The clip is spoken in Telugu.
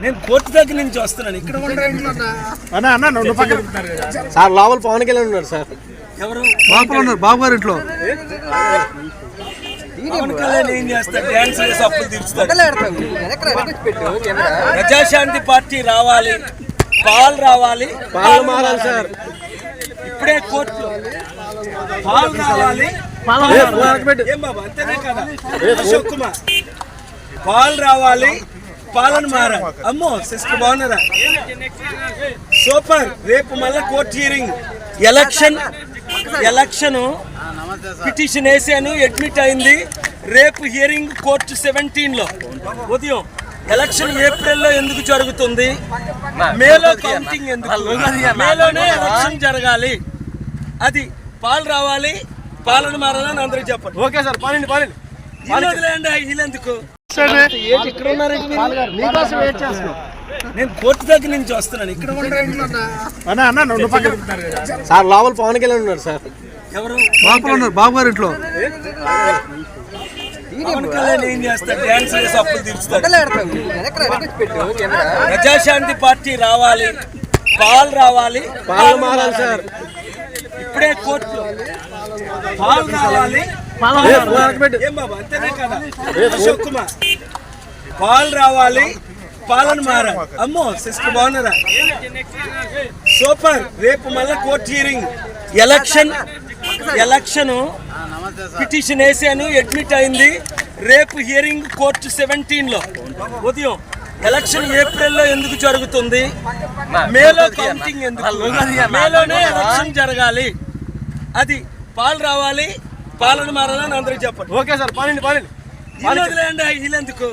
నేను కోర్టు దగ్గర నుంచి వస్తున్నాను. ఇక్కడ సార్ లోపల పవన్ కళ్యాణ్ ఉన్నారు సార్. ఎవరు లోపల ఉన్నారు? బాబు గారి ఇంట్లో. పవన్ కళ్యాణ్ ఏం చేస్తాడు? డాన్స్ చేసి అప్పులు తీర్చుతాడు. ప్రజాశాంతి పార్టీ రావాలి, పాలు రావాలి, పాలు మారాలి సార్. ఇప్పుడే కోర్టు పాలు రావాలి. ఏం బాబా అంతేనే కదా అశోక్ కుమార్? పాలు రావాలి, పాలన మారాలి. అమ్మో సిస్టర్ బాగున్నారా? సూపర్. రేపు మళ్ళీ కోర్టు హియరింగ్. ఎలక్షన్ పిటిషన్ వేసాను, అడ్మిట్ అయింది. రేపు హియరింగ్ కోర్టు 17లో ఉదయం. ఎలక్షన్ ఏప్రిల్లో ఎందుకు జరుగుతుంది? మేలో కౌంటింగ్ ఎందుకు? మేలోనే ఎలక్షన్ జరగాలి. అది పాలు రావాలి, పాలన మారాలని అందరికి చెప్పండి. ఓకే సార్, పాలండి పాలండి. వదిలేండి వీళ్ళెందుకు? మీకోసం వెయిట్ చేస్తున్నాం. నేను కోర్టు దగ్గర నుంచి వస్తున్నాను. ఇక్కడ సార్ లోపల పవన్ కళ్యాణ్ ఉన్నారు సార్. ఎవరు లోపల ఉన్నారు? బాబు గారి ఇంట్లో. పవన్ కళ్యాణ్ ఏం చేస్తాడు? డాన్స్ చేసి అప్పులు తీర్చుతాడు. ప్రజాశాంతి పార్టీ రావాలి, పాలు రావాలి, పాలు మారాలి సార్. ఇప్పుడే కోర్టు పాలు రావాలి. ఏం బాబా అంతేనే కదా అశోక్ కుమార్? పాలు రావాలి, పాలన మారాలి. అమ్మో సిస్టర్ బాగున్నారా? సూపర్. రేపు మళ్ళీ కోర్టు హియరింగ్. ఎలక్షన్ పిటిషన్ వేసాను, అడ్మిట్ అయింది. రేపు హియరింగ్ కోర్టు 17లో ఉదయం. ఎలక్షన్ ఏప్రిల్లో ఎందుకు జరుగుతుంది? మేలో కౌంటింగ్ ఎందుకు? మేలోనే ఎలక్షన్ జరగాలి. అది పాలు రావాలి, పాలన మారాలని అందరికి చెప్పండి. ఓకే సార్, పాలండి పాలండి. వదిలేండి వీళ్ళెందుకు?